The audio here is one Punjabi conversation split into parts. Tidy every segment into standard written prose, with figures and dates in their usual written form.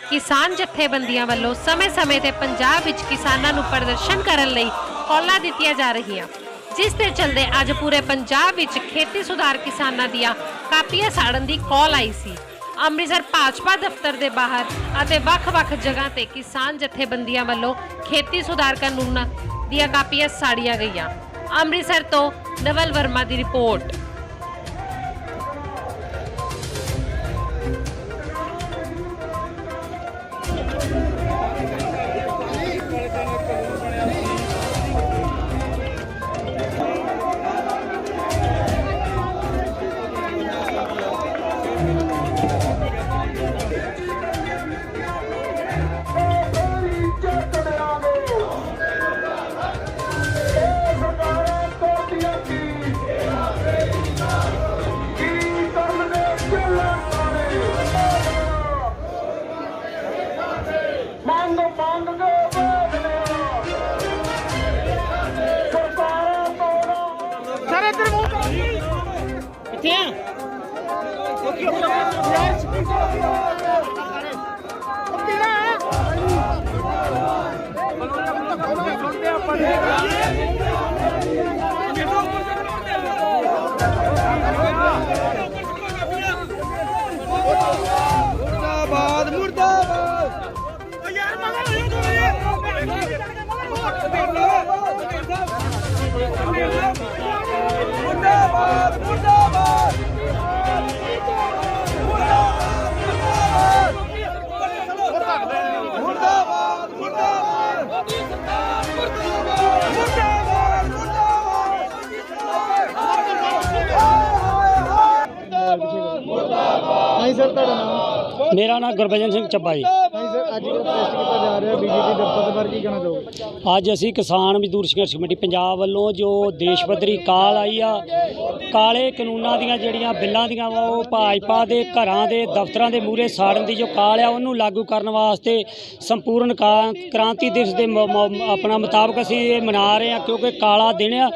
किसान जथेबंदियां ਵੱਲੋਂ समय-समय ਤੇ ਪੰਜਾਬ ਵਿੱਚ ਕਿਸਾਨਾਂ ਨੂੰ ਪ੍ਰਦਰਸ਼ਨ ਕਰਨ ਲਈ ਕੌਲਾਂ ਦਿੱਤੀਆਂ ਜਾ ਰਹੀਆਂ, ਜਿਸ ਦੇ ਚਲਦੇ ਅੱਜ ਪੂਰੇ ਪੰਜਾਬ ਵਿੱਚ ਖੇਤੀ ਸੁਧਾਰ ਕਿਸਾਨਾਂ ਦੀਆਂ ਕਾਪੀਆਂ ਸਾੜਨ ਦੀ ਕੌਲ ਆਈ ਸੀ। ਅੰਮ੍ਰਿਤਸਰ ਭਾਜਪਾ ਦਫ਼ਤਰ ਦੇ ਬਾਹਰ ਅਤੇ ਵੱਖ-ਵੱਖ ਜਗ੍ਹਾ ਤੇ ਕਿਸਾਨ ਜਥੇਬੰਦੀਆਂ ਵੱਲੋਂ ਖੇਤੀ ਸੁਧਾਰ ਕਾਨੂੰਨਾਂ ਦੀਆਂ ਕਾਪੀਆਂ ਸਾੜੀਆਂ ਗਈਆਂ। ਅੰਮ੍ਰਿਤਸਰ ਤੋਂ ਨਵਲ ਵਰਮਾ ਦੀ ਰਿਪੋर्ट। मुर्दाबाद मुर्दाबाद मुर्दाबाद मुर्दाबाद मेरा नाम गुरबचन सिंह ਚੱਬਾ जी। ਅੱਜ ਅਸੀਂ ਕਿਸਾਨ ਮਜ਼ਦੂਰ ਸੰਘਰਸ਼ ਕਮੇਟੀ ਪੰਜਾਬ ਵੱਲੋਂ ਜੋ ਦੇਸ਼ ਪੱਧਰੀ ਕਾਲ ਆਈ ਆ, ਕਾਲੇ ਕਾਨੂੰਨਾਂ ਦੀਆਂ ਜਿਹੜੀਆਂ ਬਿੱਲਾਂ ਦੀਆਂ ਉਹ ਭਾਜਪਾ ਦੇ ਘਰਾਂ ਦੇ ਦਫ਼ਤਰਾਂ ਦੇ ਮੂਹਰੇ ਸਾੜਨ ਦੀ ਜੋ ਕਾਲ ਆ ਉਹਨੂੰ ਲਾਗੂ ਕਰਨ ਵਾਸਤੇ ਸੰਪੂਰਨ ਕ੍ਰਾਂਤੀ ਦਿਵਸ ਦੇ ਆਪਣਾ ਮੁਤਾਬਕ ਅਸੀਂ ਇਹ ਮਨਾ ਰਹੇ ਹਾਂ, ਕਿਉਂਕਿ ਕਾਲਾ ਦਿਨ ਆ।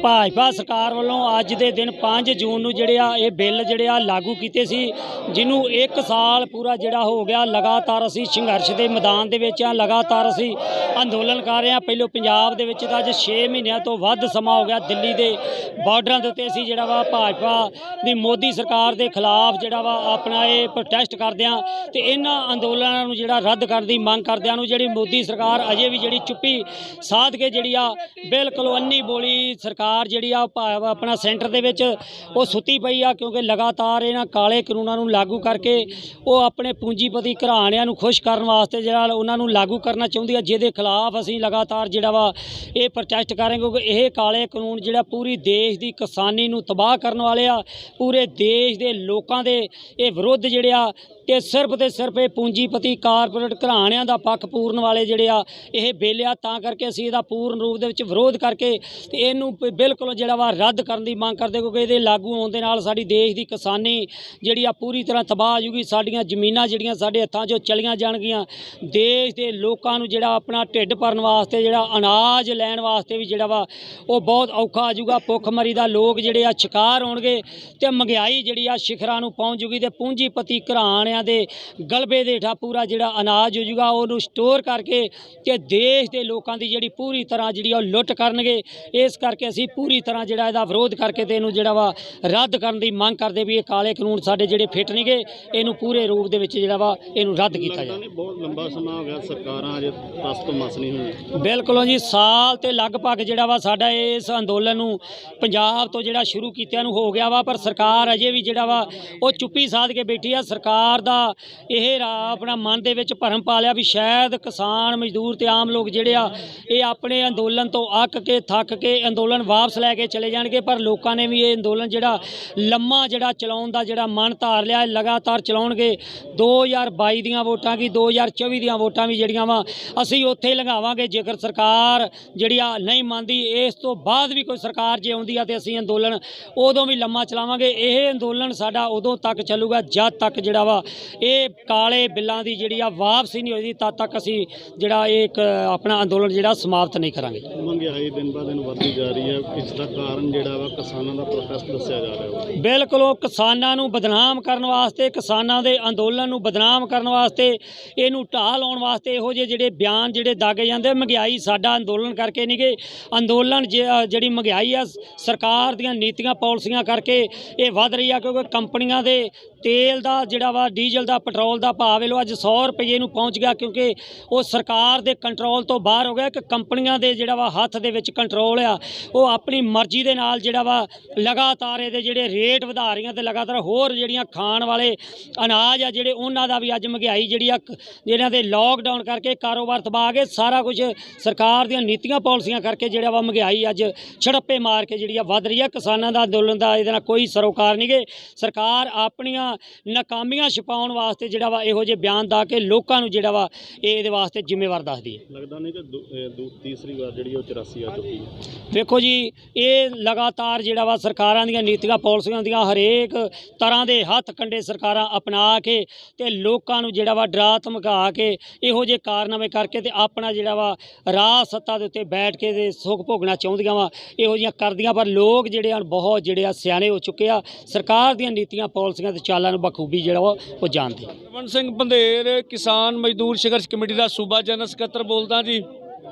ਭਾਜਪਾ ਸਰਕਾਰ ਵੱਲੋਂ ਅੱਜ ਦੇ ਦਿਨ 5 ਜੂਨ ਨੂੰ ਜਿਹੜੇ ਆ ਇਹ ਬਿੱਲ ਜਿਹੜੇ ਆ ਲਾਗੂ ਕੀਤੇ ਸੀ, ਜਿਹਨੂੰ 1 ਸਾਲ ਪੂਰਾ ਜਿਹੜਾ ਹੋ ਗਿਆ। ਲਗਾਤਾਰ ਅਸੀਂ ਸੰਘਰਸ਼ ਦੇ ਮੈਦਾਨ ਦੇ ਵਿੱਚ ਆ, ਲਗਾਤਾਰ ਅਸੀਂ ਅੰਦੋਲਨ ਕਰ ਰਹੇ ਹਾਂ। ਪਹਿਲੋਂ ਪੰਜਾਬ ਦੇ ਵਿੱਚ ਤਾਂ ਅੱਜ 6 ਮਹੀਨਿਆਂ ਤੋਂ ਵੱਧ ਸਮਾਂ ਹੋ ਗਿਆ ਦਿੱਲੀ ਦੇ ਬਾਰਡਰਾਂ ਦੇ ਉੱਤੇ ਅਸੀਂ ਜਿਹੜਾ ਵਾ ਭਾਜਪਾ ਦੀ ਮੋਦੀ ਸਰਕਾਰ ਦੇ ਖਿਲਾਫ ਜਿਹੜਾ ਵਾ ਆਪਣਾ ਇਹ ਪ੍ਰੋਟੈਸਟ ਕਰਦੇ ਹਾਂ ਤੇ ਇਹਨਾਂ ਅੰਦੋਲਨਾਂ ਨੂੰ ਜਿਹੜਾ ਰੱਦ ਕਰਨ ਦੀ ਮੰਗ ਕਰਦਿਆਂ ਨੂੰ ਜਿਹੜੀ ਮੋਦੀ ਸਰਕਾਰ ਅਜੇ ਵੀ ਜਿਹੜੀ ਚੁੱਪੀ ਸਾਧ ਕੇ ਜਿਹੜੀ ਆ ਬਿਲਕੁਲ ਅੰਨੀ ਬੋਲੀ ਸਰਕਾਰ ਜਿਹੜੀ ਆ ਆਪਣਾ ਸੈਂਟਰ ਦੇ ਵਿੱਚ ਉਹ ਸੁੱਤੀ ਪਈ ਆ, ਕਿਉਂਕਿ ਲਗਾਤਾਰ ਇਹਨਾਂ ਕਾਲੇ ਕਾਨੂੰਨਾਂ ਨੂੰ ਲਾਗੂ ਕਰਕੇ ਉਹ ਆਪਣੇ ਪੂੰਜੀਪਤੀ ਘਰਾਣਿਆਂ ਨੂੰ ਖੁਸ਼ ਕਰਨ ਵਾਸਤੇ ਜਿਹੜਾ ਉਹਨਾਂ ਨੂੰ ਲਾਗੂ ਕਰਨਾ ਚਾਹੁੰਦੀ ਆ, ਜਿਹਦੇ ਖਿਲਾਫ ਅਸੀਂ ਲਗਾਤਾਰ ਜਿਹੜਾ ਵਾ ਇਹ ਪ੍ਰੋਟੈਸਟ ਕਰਾਂਗੇ, ਕਿਉਂਕਿ ਇਹ ਕਾਲੇ ਕਾਨੂੰਨ ਜਿਹੜਾ ਪੂਰੀ ਦੇਸ਼ ਦੀ ਕਿਸਾਨੀ ਨੂੰ ਤਬਾਹ ਕਰਨ ਵਾਲੇ ਆ। ਪੂਰੇ ਦੇਸ਼ ਦੇ ਲੋਕਾਂ ਦੇ ਇਹ ਵਿਰੁੱਧ ਜਿਹੜੇ ਆ ਤੇ ਸਿਰਫ ਇਹ ਪੂੰਜੀਪਤੀ ਕਾਰਪੋਰੇਟ ਘਰਾਣਿਆਂ ਦਾ ਪੱਖ ਪੂਰਨ ਵਾਲੇ ਜਿਹੜੇ ਆ ਇਹ ਬਿੱਲ ਆ। ਤਾਂ ਕਰਕੇ ਅਸੀਂ ਇਹਦਾ ਪੂਰਨ ਰੂਪ ਦੇ ਵਿੱਚ ਵਿਰੋਧ ਕਰਕੇ ਤੇ ਇਹਨੂੰ ਬਿਲਕੁਲ ਜਿਹੜਾ ਵਾ ਰੱਦ ਕਰਨ ਦੀ ਮੰਗ ਕਰਦੇ, ਕਿਉਂਕਿ ਇਹਦੇ ਲਾਗੂ ਹੋਣ ਦੇ ਨਾਲ ਸਾਡੀ ਦੇਸ਼ ਦੀ ਕਿਸਾਨੀ ਜਿਹੜੀ ਆ ਪੂਰੀ ਤਰ੍ਹਾਂ ਤਬਾਹ ਹੋ ਜੂਗੀ। ਸਾਡੀਆਂ ਜ਼ਮੀਨਾਂ ਜਿਹੜੀਆਂ ਸਾਡੇ ਹੱਥਾਂ 'ਚੋਂ ਚਲੀਆਂ ਜਾਣਗੀਆਂ। ਦੇਸ਼ ਦੇ ਲੋਕਾਂ ਨੂੰ ਜਿਹੜਾ ਆਪਣਾ ਢਿੱਡ ਭਰਨ ਵਾਸਤੇ ਜਿਹੜਾ ਅਨਾਜ ਲੈਣ ਵਾਸਤੇ ਵੀ ਜਿਹੜਾ ਵਾ ਉਹ ਬਹੁਤ ਔਖਾ ਆ ਜੂਗਾ। ਭੁੱਖਮਰੀ ਦਾ ਲੋਕ ਜਿਹੜੇ ਆ ਸ਼ਿਕਾਰ ਹੋਣਗੇ ਤੇ ਮਹਿੰਗਾਈ ਜਿਹੜੀ ਆ ਸ਼ਿਖਰਾਂ ਨੂੰ ਪਹੁੰਚ ਜੂਗੀ ਤੇ ਪੂੰਜੀਪਤੀ ਘਰਾਣਿਆਂ ਦੇ ਗਲਬੇ ਦੇ ਹੇਠਾਂ ਪੂਰਾ ਜਿਹੜਾ ਅਨਾਜ ਹੋ ਜੂਗਾ, ਉਹਨੂੰ ਸਟੋਰ ਕਰਕੇ ਤੇ ਦੇਸ਼ ਦੇ ਲੋਕਾਂ ਦੀ ਜਿਹੜੀ ਪੂਰੀ ਤਰ੍ਹਾਂ ਜਿਹੜੀ ਉਹ ਲੁੱਟ ਕਰਨਗੇ। ਇਸ ਕਰਕੇ ਅਸੀਂ ਪੂਰੀ ਤਰ੍ਹਾਂ ਜਿਹੜਾ ਇਹਦਾ ਵਿਰੋਧ ਕਰਕੇ ਤੇ ਇਹਨੂੰ ਜਿਹੜਾ ਵਾ ਰੱਦ ਕਰਨ ਦੀ ਮੰਗ ਕਰਦੇ ਵੀ ਇਹ ਕਾਲੇ ਕਾਨੂੰਨ ਸਾਡੇ ਜਿਹੜੇ ਫਿੱਟ ਨਹੀਂ ਗਏ, ਇਹਨੂੰ ਪੂਰੇ ਰੂਪ ਦੇ ਵਿੱਚ ਜਿਹੜਾ ਵਾ ਇਹਨੂੰ ਰੱਦ ਕੀਤਾ ਜਾਵੇ। ਬਹੁਤ ਲੰਬਾ ਸਮਾਂ ਹੋ ਗਿਆ ਸਰਕਾਰਾਂ ਅਜੇ ਤਸ ਤੋਂ ਮਸ ਨਹੀਂ ਹੋਈ। ਬਿਲਕੁਲ ਜੀ, ਸਾਲ ਤੇ ਲਗਭਗ ਜਿਹੜਾ ਵਾ ਸਾਡਾ ਇਸ ਅੰਦੋਲਨ ਨੂੰ ਪੰਜਾਬ ਤੋਂ ਜਿਹੜਾ ਸ਼ੁਰੂ ਕੀਤਿਆਂ ਨੂੰ ਹੋ ਗਿਆ ਵਾ, ਪਰ ਸਰਕਾਰ ਅਜੇ ਵੀ ਜਿਹੜਾ ਵਾ ਉਹ ਚੁੱਪੀ ਸਾਧ ਕੇ ਬੈਠੀ ਆ। ਸਰਕਾਰ ਦਾ ਇਹ ਆਪਣਾ ਮਨ ਦੇ ਵਿੱਚ ਭਰਮ ਪਾ ਲਿਆ ਵੀ ਸ਼ਾਇਦ ਕਿਸਾਨ ਮਜ਼ਦੂਰ ਤੇ ਆਮ ਲੋਕ ਜਿਹੜੇ ਆ ਇਹ ਆਪਣੇ ਅੰਦੋਲਨ ਤੋਂ ਅੱਕ ਕੇ ਥੱਕ ਕੇ ਅੰਦੋਲਨ ਵਾਪਸ ਲੈ ਕੇ ਚਲੇ ਜਾਣਗੇ, ਪਰ ਲੋਕਾਂ ਨੇ ਵੀ ਇਹ ਅੰਦੋਲਨ ਜਿਹੜਾ ਲੰਮਾ ਜਿਹੜਾ ਚਲਾਉਣ ਦਾ ਜਿਹੜਾ ਮਨ ਧਾਰ ਲਿਆ, ਲਗਾਤਾਰ ਚਲਾਉਣਗੇ। 2022 ਦੀਆਂ ਵੋਟਾਂ ਕੀ 2024 ਦੀਆਂ ਵੋਟਾਂ ਵੀ ਜਿਹੜੀਆਂ ਵਾ ਅਸੀਂ ਉੱਥੇ ਲੰਘਾਵਾਂਗੇ ਜੇਕਰ ਸਰਕਾਰ ਜਿਹੜੀ ਆ ਨਹੀਂ ਮੰਨਦੀ। ਇਸ ਤੋਂ ਬਾਅਦ ਵੀ ਕੋਈ ਸਰਕਾਰ ਜੇ ਆਉਂਦੀ ਆ ਤੇ ਅਸੀਂ ਅੰਦੋਲਨ ਉਦੋਂ ਵੀ ਲੰਮਾ ਚਲਾਵਾਂਗੇ। ਇਹ ਅੰਦੋਲਨ ਸਾਡਾ ਉਦੋਂ ਤੱਕ ਚੱਲੂਗਾ ਜਦ ਤੱਕ ਜਿਹੜਾ ਵਾ ਇਹ ਕਾਲੇ ਬਿੱਲਾਂ ਦੀ ਜਿਹੜੀ ਆ ਵਾਪਸੀ ਨਹੀਂ ਹੋਈ, ਤਦ ਤੱਕ ਅਸੀਂ ਜਿਹੜਾ ਇਹ ਆਪਣਾ ਅੰਦੋਲਨ ਜਿਹੜਾ ਸਮਾਪਤ ਨਹੀਂ ਕਰਾਂਗੇ। ਮਹਿੰਗਾਈ ਦਿਨ ਬ ਦਿਨ ਵੱਧਦੀ ਜਾ ਰਹੀ ਹੈ, ਇਸ ਦਾ ਕਾਰਨ ਜਿਹੜਾ ਵਾ ਕਿਸਾਨਾਂ ਦਾ ਪ੍ਰੋਟੈਸਟ ਦੱਸਿਆ ਜਾ ਰਿਹਾ ਬਿਲਕੁਲ ਉਹ ਕਿਸਾਨਾਂ ਨੂੰ ਬਦਨਾਮ ਕਰਨ ਵਾਸਤੇ, ਕਿਸਾਨਾਂ ਦੇ ਅੰਦੋਲਨ ਨੂੰ ਬਦਨਾਮ ਕਰਨ ਵਾਸਤੇ ਇਹਨੂੰ ਢਾਹ ਲਾਉਣ ਵਾਸਤੇ ਇਹੋ ਜਿਹੇ ਜਿਹੜੇ ਬਿਆਨ ਜਿਹੜੇ ਦਾਗੇ ਜਾਂਦੇ। ਮਹਿੰਗਾਈ ਸਾਡਾ ਅੰਦੋਲਨ ਕਰਕੇ ਨਹੀਂ ਗੇ, ਅੰਦੋਲਨ ਜਿਹੜੀ ਮਹਿੰਗਾਈ ਆ ਸਰਕਾਰ ਦੀਆਂ ਨੀਤੀਆਂ ਪਾਲਿਸੀਆਂ ਕਰਕੇ ਇਹ ਵੱਧ ਰਹੀ ਆ, ਕਿਉਂਕਿ ਕੰਪਨੀਆਂ ਦੇ ਤੇਲ ਦਾ ਜਿਹੜਾ ਵਾ ਡੀਜ਼ਲ ਦਾ ਪੈਟਰੋਲ ਦਾ ਭਾਅ ਵੇਲੋ ਅੱਜ 100 ਰੁਪਏ ਨੂੰ ਪਹੁੰਚ ਗਿਆ, ਕਿਉਂਕਿ ਉਹ ਸਰਕਾਰ ਦੇ ਕੰਟਰੋਲ ਤੋਂ ਬਾਹਰ ਹੋ ਗਿਆ। ਕਿ ਕੰਪਨੀਆਂ ਦੇ ਜਿਹੜਾ ਵਾ ਹੱਥ ਦੇ ਵਿੱਚ ਕੰਟਰੋਲ ਆ, ਉਹ ਆਪਣੀ ਮਰਜ਼ੀ ਦੇ ਨਾਲ ਜਿਹੜਾ ਵਾ ਲਗਾਤਾਰ ਇਹਦੇ ਜਿਹੜੇ ਰੇਟ ਵਧਾ ਰਹੀਆਂ ਤੇ ਲਗਾਤਾਰ ਹੋਰ ਜਿਹੜੀਆਂ ਖਾਣ ਵਾਲੇ ਅਨਾਜ ਆ ਜਿਹੜੇ ਉਹਨਾਂ ਦਾ ਵੀ ਅੱਜ ਮਹਿੰਗਾਈ ਜਿਹੜੀ ਆ ਜਿਹਨਾਂ ਦੇ ਲੋਕਡਾਊਨ ਕਰਕੇ ਕਾਰੋਬਾਰ ਤਬਾਹ ਗਏ। ਸਾਰਾ ਕੁਝ ਸਰਕਾਰ ਦੀਆਂ ਨੀਤੀਆਂ ਪਾਲਿਸੀਆਂ ਕਰਕੇ ਜਿਹੜਾ ਵਾ ਮਹਿੰਗਾਈ ਅੱਜ ਛੜੱਪੇ ਮਾਰ ਕੇ ਜਿਹੜੀ ਆ ਵੱਧ ਰਹੀ ਆ। ਕਿਸਾਨਾਂ ਦਾ ਅੰਦੋਲਨ ਦਾ ਇਹਦੇ ਨਾਲ ਕੋਈ ਸਰੋਕਾਰ ਨਹੀਂ ਗੇ। ਸਰਕਾਰ ਆਪਣੀਆਂ ਨਾਕਾਮੀਆਂ ਛੁਪਾਉਣ ਵਾਸਤੇ ਜਿਹੜਾ ਵਾ ਇਹੋ ਜਿਹੇ ਬਿਆਨ ਦਾ ਕੇ ਲੋਕਾਂ ਨੂੰ ਜਿਹੜਾ ਵਾ ਇਹਦੇ ਵਾਸਤੇ ਜ਼ਿੰਮੇਵਾਰ ਦੱਸਦੀ ਹੈ। ਲੱਗਦਾ ਨਹੀਂ ਕਿ ਤੀਸਰੀ ਵਾਰ ਜਿਹੜੀ ਉਹ 84 ਆ ਚੁੱਕੀ ਹੈ। ਵੇਖੋ ਜੀ, ਇਹ ਲਗਾਤਾਰ ਜਿਹੜਾ ਵਾ ਸਰਕਾਰਾਂ ਦੀਆਂ ਨੀਤੀਆਂ ਪਾਲਿਸੀਆਂ ਦੀਆਂ ਹਰੇਕ ਤਰ੍ਹਾਂ ਦੇ ਹੱਥ ਕੰਡੇ ਸਰਕਾਰਾਂ ਅਪਣਾ ਕੇ ਤੇ ਲੋਕਾਂ ਨੂੰ ਜਿਹੜਾ ਵਾ ਡਰਾ ਧਮਕਾ ਕੇ ਇਹੋ ਜਿਹੇ ਕਾਰਨਾਮੇ ਕਰਕੇ ਤੇ ਆਪਣਾ ਜਿਹੜਾ ਵਾ ਰਾਜ ਸੱਤਾ ਦੇ ਉੱਤੇ ਬੈਠ ਕੇ ਤੇ ਸੁੱਖ ਭੋਗਣਾ ਚਾਹੁੰਦੀਆਂ ਵਾ, ਇਹੋ ਜਿਹੀਆਂ ਕਰਦੀਆਂ। ਪਰ ਲੋਕ ਜਿਹੜੇ ਹਨ ਬਹੁਤ ਜਿਹੜੇ ਆ ਸਿਆਣੇ ਹੋ ਚੁੱਕੇ ਆ, ਸਰਕਾਰ ਦੀਆਂ ਨੀਤੀਆਂ ਪਾਲਿਸੀਆਂ ਤੇ ਚਾਲਾਂ ਨੂੰ ਬਖੂਬੀ ਜਿਹੜਾ ਵਾ ਉਹ ਜਾਣਦੇ। ਰਮਨ ਸਿੰਘ ਬੰਦੇਰ ਕਿਸਾਨ ਮਜ਼ਦੂਰ ਸੰਘਰਸ਼ ਕਮੇਟੀ ਦਾ ਸੂਬਾ ਜਨਰਲ ਸਕੱਤਰ ਬੋਲਦਾ ਜੀ।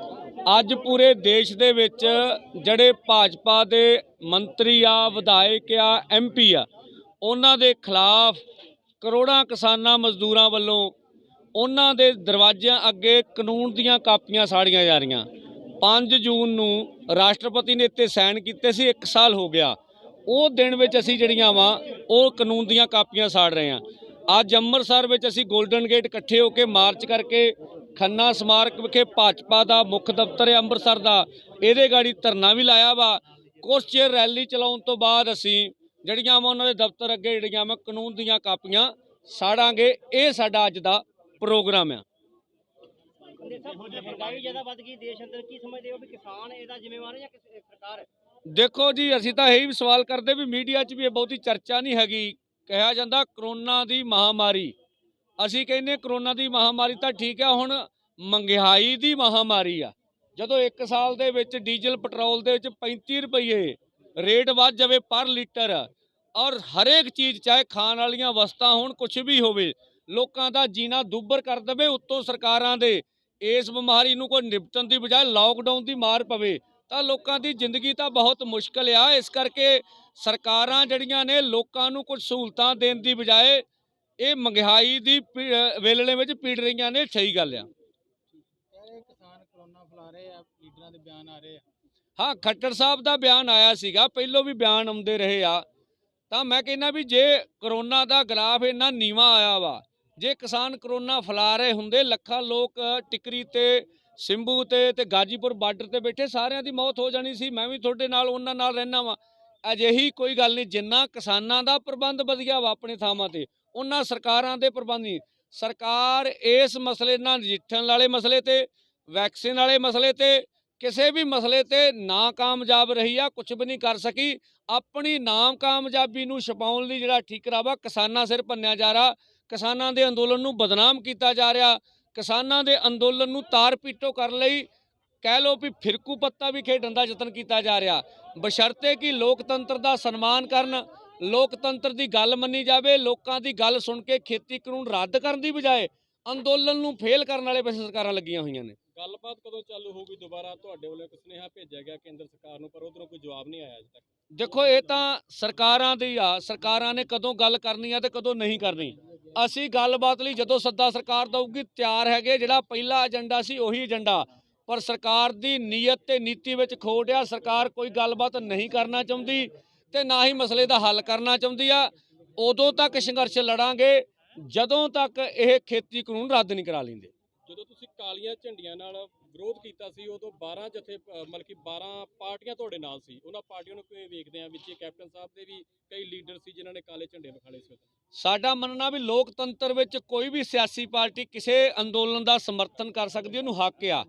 ਅੱਜ ਪੂਰੇ ਦੇਸ਼ ਦੇ ਵਿੱਚ ਜਿਹੜੇ ਭਾਜਪਾ ਦੇ ਮੰਤਰੀ ਆ, ਵਿਧਾਇਕ ਆ, MP ਆ, ਉਹਨਾਂ ਦੇ ਖਿਲਾਫ ਕਰੋੜਾਂ ਕਿਸਾਨਾਂ ਮਜ਼ਦੂਰਾਂ ਵੱਲੋਂ ਉਹਨਾਂ ਦੇ ਦਰਵਾਜ਼ਿਆਂ ਅੱਗੇ ਕਾਨੂੰਨ ਦੀਆਂ ਕਾਪੀਆਂ ਸਾੜੀਆਂ ਜਾ ਰਹੀਆਂ। 5 ਜੂਨ ਨੂੰ ਰਾਸ਼ਟਰਪਤੀ ਨੇ ਇੱਥੇ ਸਾਈਨ ਕੀਤੇ ਸੀ, 1 ਸਾਲ ਹੋ ਗਿਆ। ਉਹ ਦਿਨ ਵਿੱਚ ਅਸੀਂ ਜਿਹੜੀਆਂ ਵਾ ਉਹ ਕਾਨੂੰਨ ਦੀਆਂ ਕਾਪੀਆਂ ਸਾੜ ਰਹੇ ਹਾਂ। ਅੱਜ ਅੰਮ੍ਰਿਤਸਰ ਵਿੱਚ ਅਸੀਂ ਗੋਲਡਨ ਗੇਟ ਇਕੱਠੇ ਹੋ ਕੇ ਮਾਰਚ ਕਰਕੇ ਖੰਨਾ ਸਮਾਰਕ ਵਿਖੇ ਭਾਜਪਾ ਦਾ ਮੁੱਖ ਦਫ਼ਤਰ ਹੈ ਅੰਮ੍ਰਿਤਸਰ ਦਾ, ਇਹਦੇ ਗਾੜੀ ਧਰਨਾ ਵੀ ਲਾਇਆ ਵਾ। ਕੁਛ ਚਿਰ ਰੈਲੀ ਚਲਾਉਣ ਤੋਂ ਬਾਅਦ ਅਸੀਂ ਜਿਹੜੀਆਂ ਵਾ ਉਹਨਾਂ ਦੇ ਦਫ਼ਤਰ ਅੱਗੇ ਜਿਹੜੀਆਂ ਵਾ ਕਾਨੂੰਨ ਦੀਆਂ ਕਾਪੀਆਂ ਸਾੜਾਂਗੇ। ਇਹ ਸਾਡਾ ਅੱਜ ਦਾ ਪ੍ਰੋਗਰਾਮ ਆ। ਮਹਿੰਗਾਈ ਜ਼ਿਆਦਾ ਵੱਧ ਗਈ ਦੇਸ਼ ਅੰਦਰ, ਕੀ ਸਮਝਦੇ ਹੋ ਵੀ ਕਿਸਾਨ ਇਹਦਾ ਜ਼ਿੰਮੇਵਾਰ ਹੈ ਜਾਂ ਸਰਕਾਰ? ਦੇਖੋ ਜੀ, ਅਸੀਂ ਤਾਂ ਇਹੀ ਸਵਾਲ ਕਰਦੇ ਵੀ ਮੀਡੀਆ 'ਚ ਵੀ ਇਹ ਬਹੁਤੀ ਚਰਚਾ ਨਹੀਂ ਹੈਗੀ। ਕਿਹਾ ਜਾਂਦਾ ਕਰੋਨਾ ਦੀ ਮਹਾਮਾਰੀ, ਅਸੀਂ ਕਹਿੰਦੇ ਕਰੋਨਾ ਦੀ ਮਹਾਮਾਰੀ ਤਾਂ ਠੀਕ ਆ, ਹੁਣ ਮਹਿੰਗਾਈ ਦੀ ਮਹਾਮਾਰੀ ਆ। ਜਦੋਂ 1 ਸਾਲ ਦੇ ਵਿੱਚ ਡੀਜ਼ਲ ਪੈਟਰੋਲ ਦੇ ਵਿੱਚ 35 ਰੁਪਏ ਰੇਟ ਵੱਧ ਜਾਵੇ ਪਰ ਲੀਟਰ, ਔਰ ਹਰੇਕ ਚੀਜ਼ ਚਾਹੇ ਖਾਣ ਵਾਲੀਆਂ ਵਸਤਾਂ ਹੋਣ ਕੁਛ ਵੀ ਹੋਵੇ, ਲੋਕਾਂ ਦਾ ਜੀਣਾ ਦੁੱਭਰ ਕਰ ਦੇਵੇ, ਉੱਤੋਂ ਸਰਕਾਰਾਂ ਦੇ ਇਸ ਬਿਮਾਰੀ ਨੂੰ ਕੋਈ ਨਿਪਟਣ ਦੀ ਬਜਾਏ ਲਾਕਡਾਊਨ ਦੀ ਮਾਰ ਪਵੇ ਤਾਂ ਲੋਕਾਂ ਦੀ ਜ਼ਿੰਦਗੀ ਤਾਂ ਬਹੁਤ ਮੁਸ਼ਕਲ ਆ। ਇਸ ਕਰਕੇ ਸਰਕਾਰਾਂ ਜਿਹੜੀਆਂ ਨੇ ਲੋਕਾਂ ਨੂੰ ਕੁਝ ਸਹੂਲਤਾਂ ਦੇਣ ਦੀ ਬਜਾਏ ਇਹ ਮਹਿੰਗਾਈ ਦੀ ਵੇਲਣੇ ਵਿੱਚ ਪੀੜ ਰਹੀਆਂ ਨੇ। ਸਹੀ ਗੱਲ ਆ। ਕਿਸਾਨ ਕਰੋਨਾ ਫੈਲਾ ਰਹੇ ਆ, ਲੀਡਰਾਂ ਦੇ ਬਿਆਨ ਆ ਰਹੇ ਆ। ਹਾਂ, ਖੱਟਰ ਸਾਹਿਬ ਦਾ ਬਿਆਨ ਆਇਆ ਸੀਗਾ, ਪਹਿਲੋਂ ਵੀ ਬਿਆਨ ਆਉਂਦੇ ਰਹੇ ਆ। ਤਾਂ ਮੈਂ ਕਹਿੰਦਾ ਵੀ ਜੇ ਕਰੋਨਾ ਦਾ ਗ੍ਰਾਫ ਇੰਨਾ ਨੀਵਾਂ ਆਇਆ ਵਾ, ਜੇ ਕਿਸਾਨ ਕਰੋਨਾ ਫੈਲਾ ਰਹੇ ਹੁੰਦੇ, ਲੱਖਾਂ ਲੋਕ ਟਿਕਰੀ ਤੇ ਸਿੰਭੂ ਤੇ ਗਾਜੀਪੁਰ ਬਾਰਡਰ ਤੇ ਬੈਠੇ, ਸਾਰਿਆਂ ਦੀ ਮੌਤ ਹੋ ਜਾਣੀ ਸੀ। ਮੈਂ ਵੀ ਤੁਹਾਡੇ ਨਾਲ ਉਹਨਾਂ ਨਾਲ ਰਹਿਣਾ ਵਾ। ਅਜਿਹੀ ਕੋਈ ਗੱਲ ਨਹੀਂ। ਜਿੰਨਾ ਕਿਸਾਨਾਂ ਦਾ ਪ੍ਰਬੰਧ ਵਧੀਆ ਵਾ ਆਪਣੇ ਥਾਵਾਂ ਤੇ, ਉਹਨਾਂ ਸਰਕਾਰਾਂ ਦੇ ਪ੍ਰਬੰਧ ਨਹੀਂ। ਸਰਕਾਰ ਇਸ ਮਸਲੇ ਨਾਲ ਨਜਿੱਠਣ ਵਾਲੇ ਮਸਲੇ ਤੇ, ਵੈਕਸੀਨ ਵਾਲੇ ਮਸਲੇ ਤੇ, ਕਿਸੇ ਵੀ ਮਸਲੇ ਤੇ ਨਾਕਾਮਯਾਬ ਰਹੀ ਆ, ਕੁਝ ਵੀ ਨਹੀਂ ਕਰ ਸਕੀ। ਆਪਣੀ ਨਾਕਾਮਯਾਬੀ ਨੂੰ ਛੁਪਾਉਣ ਲਈ ਜਿਹੜਾ ਠੀਕਰਾ ਵਾ ਕਿਸਾਨਾਂ ਸਿਰ ਭੰਨਿਆ ਜਾ ਰਿਹਾ, ਕਿਸਾਨਾਂ ਦੇ ਅੰਦੋਲਨ ਨੂੰ ਬਦਨਾਮ ਕੀਤਾ ਜਾ ਰਿਹਾ, ਕਿਸਾਨਾਂ ਦੇ ਅੰਦੋਲਨ ਨੂੰ ਤਾਰ ਪੀਟੋ ਕਰਨ ਲਈ ਕਹਿ ਲਓ ਵੀ ਫਿਰਕੂ ਪੱਤਾ ਵੀ ਖੇਡਣ ਦਾ ਯਤਨ ਕੀਤਾ ਜਾ ਰਿਹਾ। ਬਸ਼ਰਤੇ ਕਿ ਲੋਕਤੰਤਰ ਦਾ ਸਨਮਾਨ ਕਰਨ, ਲੋਕਤੰਤਰ ਦੀ ਗੱਲ ਮੰਨੀ ਜਾਵੇ। ਲੋਕਾਂ ਦੀ ਗੱਲ ਸੁਣ ਕੇ ਖੇਤੀ ਕਾਨੂੰਨ ਰੱਦ ਕਰਨ ਦੀ ਬਜਾਏ ਅੰਦੋਲਨ ਨੂੰ ਫੇਲ ਕਰਨ ਵਾਲੇ ਪਾਸੇ ਸਰਕਾਰਾਂ ਲੱਗੀਆਂ ਹੋਈਆਂ ਨੇ। ਗੱਲਬਾਤ ਕਦੋਂ ਚਾਲੂ ਹੋਊਗੀ ਦੁਬਾਰਾ? ਤੁਹਾਡੇ ਵੱਲੋਂ ਇੱਕ ਸੁਨੇਹਾ ਭੇਜਿਆ ਗਿਆ ਕੇਂਦਰ ਸਰਕਾਰ ਨੂੰ, ਪਰ ਉਧਰੋਂ ਕੋਈ ਜਵਾਬ ਨਹੀਂ ਆਇਆ ਅਜੇ ਤੱਕ। ਦੇਖੋ, ਇਹ ਤਾਂ ਸਰਕਾਰਾਂ ਦੀ ਆ, ਸਰਕਾਰਾਂ ਨੇ ਕਦੋਂ ਗੱਲ ਕਰਨੀ ਆ ਤੇ ਕਦੋਂ ਨਹੀਂ ਕਰਨੀ। ਅਸੀਂ ਗੱਲਬਾਤ ਲਈ ਜਦੋਂ ਸੱਦਾ ਸਰਕਾਰ ਦਊਗੀ ਤਿਆਰ ਹੈਗੇ। ਜਿਹੜਾ ਪਹਿਲਾ ਏਜੰਡਾ ਸੀ ਉਹੀ ਏਜੰਡਾ, ਪਰ ਸਰਕਾਰ ਦੀ ਨੀਅਤ ਤੇ ਨੀਤੀ ਵਿੱਚ ਖੋਟ ਆ। ਸਰਕਾਰ ਕੋਈ ਗੱਲਬਾਤ ਨਹੀਂ ਕਰਨਾ ਚਾਹੁੰਦੀ ਤੇ ਨਾ ਹੀ ਮਸਲੇ ਦਾ ਹੱਲ ਕਰਨਾ ਚਾਹੁੰਦੀ ਆ। ਉਦੋਂ ਤੱਕ ਸੰਘਰਸ਼ ਲੜਾਂਗੇ ਜਦੋਂ ਤੱਕ ਇਹ ਖੇਤੀ ਕਾਨੂੰਨ ਰੱਦ ਨਹੀਂ ਕਰਾ ਲੈਂਦੇ। ਜਦੋਂ ਤੁਸੀਂ ਕਾਲੀਆਂ ਝੰਡੀਆਂ ਨਾਲ ਵਿਰੋਧ ਕੀਤਾ ਸੀ, ਉਦੋਂ 12 ਜਥੇ ਮਤਲਬ ਕਿ 12 ਪਾਰਟੀਆਂ ਤੁਹਾਡੇ ਨਾਲ ਸੀ। ਉਹਨਾਂ ਪਾਰਟੀਆਂ ਨੂੰ ਕਿਵੇਂ ਵੇਖਦੇ ਆ? ਵਿੱਚ ਕੈਪਟਨ ਸਾਹਿਬ ਦੇ ਵੀ ਕਈ ਲੀਡਰ ਸੀ ਜਿਨ੍ਹਾਂ ਨੇ ਕਾਲੇ ਝੰਡੇ ਵਿਖਾਲੇ ਸੀ। ਸਾਡਾ ਮੰਨਣਾ ਵੀ ਲੋਕਤੰਤਰ ਵਿੱਚ ਕੋਈ ਵੀ ਸਿਆਸੀ ਪਾਰਟੀ ਕਿਸੇ ਅੰਦੋਲਨ ਦਾ ਸਮਰਥਨ ਕਰ ਸਕਦੀ, ਉਹਨੂੰ ਹੱਕ ਆ।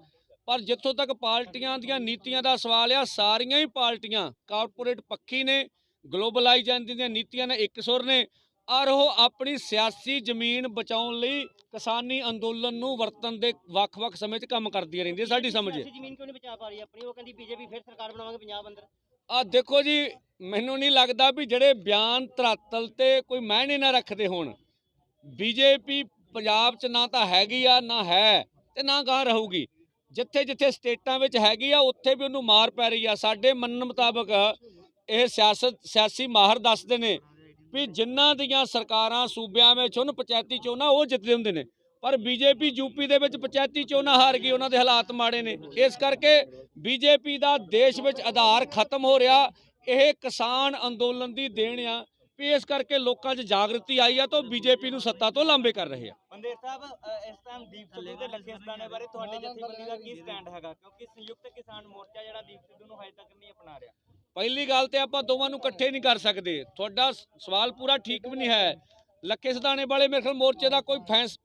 ਪਰ ਜਿੱਥੋਂ ਤੱਕ ਪਾਰਟੀਆਂ ਦੀਆਂ ਨੀਤੀਆਂ ਦਾ ਸਵਾਲ ਆ, ਸਾਰੀਆਂ ਹੀ ਪਾਰਟੀਆਂ ਕਾਰਪੋਰੇਟ ਪੱਖੀ ਨੇ, ਗਲੋਬਲਾਈਜੇਸ਼ਨ ਦੀਆਂ ਨੀਤੀਆਂ ਨੇ ਇੱਕ ਸੁਰ ਨੇ, ਔਰ ਉਹ ਆਪਣੀ ਸਿਆਸੀ ਜ਼ਮੀਨ ਬਚਾਉਣ ਲਈ ਕਿਸਾਨੀ ਅੰਦੋਲਨ ਨੂੰ ਵਰਤਣ ਦੇ ਵੱਖ-ਵੱਖ ਸਮੇਂ 'ਚ ਕੰਮ ਕਰਦੀਆਂ ਰਹਿੰਦੀਆਂ। ਸਾਡੀ ਸਮਝ ਹੈ ਜ਼ਮੀਨ ਕਿਉਂ ਨਹੀਂ ਬਚਾ ਪਾ ਰਹੀ ਆਪਣੀ? ਉਹ ਕਹਿੰਦੀ ਬੀਜੇਪੀ ਫਿਰ ਸਰਕਾਰ ਬਣਾਵਾਂਗੇ ਪੰਜਾਬ ਅੰਦਰ। ਦੇਖੋ ਜੀ, ਮੈਨੂੰ ਨਹੀਂ ਲੱਗਦਾ ਵੀ ਜਿਹੜੇ ਬਿਆਨ ਧਰਾਤਲ ਤੇ ਕੋਈ ਮਾਇਨੇ ਨਾ ਰੱਖਦੇ ਹੋਣ। ਬੀਜੇਪੀ ਪੰਜਾਬ 'ਚ ਨਾ ਤਾਂ ਹੈਗੀ ਆ, ਨਾ ਹੈ ਤੇ ਨਾ ਗਾਂ ਰਹੂਗੀ। ਜਿੱਥੇ ਜਿੱਥੇ ਸਟੇਟਾਂ ਵਿੱਚ ਹੈਗੀ ਆ ਉੱਥੇ ਵੀ ਉਹਨੂੰ ਮਾਰ ਪੈ ਰਹੀ ਆ। ਸਾਡੇ ਮੰਨਣ ਮੁਤਾਬਕ ਇਹ ਸਿਆਸੀ ਮਾਹਰ ਦੱਸਦੇ ਨੇ ਵੀ ਜਿਨ੍ਹਾਂ ਦੀਆਂ ਸਰਕਾਰਾਂ ਸੂਬਿਆਂ ਵਿੱਚ ਹੁਣ ਪੰਚਾਇਤੀ ਚੋਣਾਂ ਉਹ ਜਿੱਤਦੇ ਹੁੰਦੇ ਨੇ, ਪਰ ਬੀਜੇਪੀ ਯੂਪੀ ਦੇ ਵਿੱਚ ਪੰਚਾਇਤੀ ਚੋਣਾਂ ਹਾਰ ਗਈ, ਉਹਨਾਂ ਦੇ ਹਾਲਾਤ ਮਾੜੇ ਨੇ। ਇਸ ਕਰਕੇ ਬੀਜੇਪੀ ਦਾ ਦੇਸ਼ ਵਿੱਚ ਆਧਾਰ ਖਤਮ ਹੋ ਰਿਹਾ। ਇਹ ਕਿਸਾਨ ਅੰਦੋਲਨ ਦੀ ਦੇਣ ਆ ਵੀ ਇਸ ਕਰਕੇ ਲੋਕਾਂ 'ਚ ਜਾਗਰਤੀ ਆਈ ਆ ਤਾਂ ਬੀਜੇਪੀ ਨੂੰ ਸੱਤਾ ਤੋਂ ਲਾਂਬੇ ਕਰ ਰਹੇ ਆ। ਬੰਦੇਰ ਸਾਹਿਬ, ਇਸ ਟਾਈਮ ਦੀਪ ਸਿੱਧੂ ਤੇ ਲੱਖੇ ਸਦਾਨੇ ਬਾਰੇ ਤੁਹਾਡੇ ਜਥੇਬੰਦੀ ਦਾ ਕੀ ਸਟੈਂਡ ਹੈਗਾ, ਕਿਉਂਕਿ ਸੰਯੁਕਤ ਕਿਸਾਨ ਮੋਰਚਾ ਜਿਹੜਾ ਦੀਪ ਸਿੱਧੂ ਨੂੰ ਹਜੇ ਤੱਕ ਨਹੀਂ ਅਪਣਾ ਰਿਹਾ? ਪਹਿਲੀ ਗੱਲ ਤੇ ਆਪਾਂ ਦੋਵਾਂ ਨੂੰ ਇਕੱਠੇ ਨਹੀਂ ਕਰ ਸਕਦੇ। ਤੁਹਾਡਾ ਸਵਾਲ ਪੂਰਾ ਠੀਕ ਵੀ ਨਹੀਂ ਹੈ। ਲੱਖੇ ਸਦਾਨੇ ਵਾਲੇ ਮੇਰੇ ਖਿਆਲ ਮੋਰਚੇ ਦਾ ਕੋਈ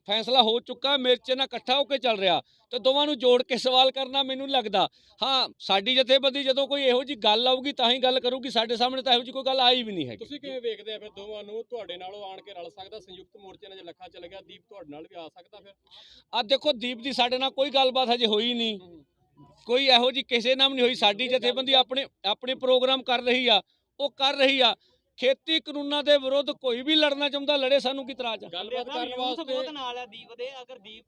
ਫੈਸਲਾ ਹੋ ਚੁੱਕਾ, ਮੋਰਚੇ ਨਾਲ ਇਕੱਠਾ ਹੋ ਕੇ ਚੱਲ ਰਿਹਾ, ਤੇ ਦੋਵਾਂ ਨੂੰ ਜੋੜ ਕੇ ਸਵਾਲ ਕਰਨਾ ਮੈਨੂੰ ਨਹੀਂ ਲੱਗਦਾ। ਹਾਂ, ਸਾਡੀ ਜਥੇਬੰਦੀ ਜਦੋਂ ਕੋਈ ਇਹੋ ਜੀ ਗੱਲ ਆਊਗੀ ਤਾਂ ਹੀ ਗੱਲ ਕਰੂਗੀ, ਸਾਡੇ ਸਾਹਮਣੇ ਤਾਂ ਇਹੋ ਜੀ ਕੋਈ ਗੱਲ ਆਈ ਵੀ ਨਹੀਂ ਹੈਗੀ। ਤੁਸੀਂ ਕਿਵੇਂ ਵੇਖਦੇ ਆ ਫਿਰ ਦੋਵਾਂ ਨੂੰ? ਤੁਹਾਡੇ ਨਾਲੋਂ ਆਣ ਕੇ ਰਲ ਸਕਦਾ ਸੰਯੁਕਤ ਮੋਰਚੇ ਨਾਲ? ਜੇ ਲੱਖਾ ਚਲ ਗਿਆ, ਦੀਪ ਤੁਹਾਡੇ ਨਾਲ ਵੀ ਆ ਸਕਦਾ ਫਿਰ? ਅੱਜ ਦੇਖੋ, ਦੀਪ ਦੀ ਸਾਡੇ ਨਾਲ ਕੋਈ ਗੱਲਬਾਤ ਹਜੇ ਹੋਈ ਨਹੀਂ, ਕੋਈ ਇਹੋ ਜੀ ਕਿਸੇ ਨਾਲ ਵੀ ਨਹੀਂ ਹੋਈ। ਸਾਡੀ ਜਥੇਬੰਦੀ ਆਪਣੇ ਪ੍ਰੋਗਰਾਮ ਕਰ ਰਹੀ ਆ, ਉਹ ਕਰ ਰਹੀ ਆ। ਖੇਤੀ ਕਾਨੂੰਨਾਂ ਦੇ ਵਿਰੁੱਧ ਕੋਈ ਵੀ ਲੜਨਾ ਚਾਹੁੰਦਾ ਲੜੇ, ਸਾਨੂੰ ਕੀ ਇਤਰਾਜ਼ ਆ। ਗੱਲਬਾਤ ਕਰਨ ਯੂਥ ਵਾਸਤੇ ਬਹੁਤ ਨਾਲ ਹੈ ਦੀਪ ਦੇ, ਅਗਰ ਦੀਪ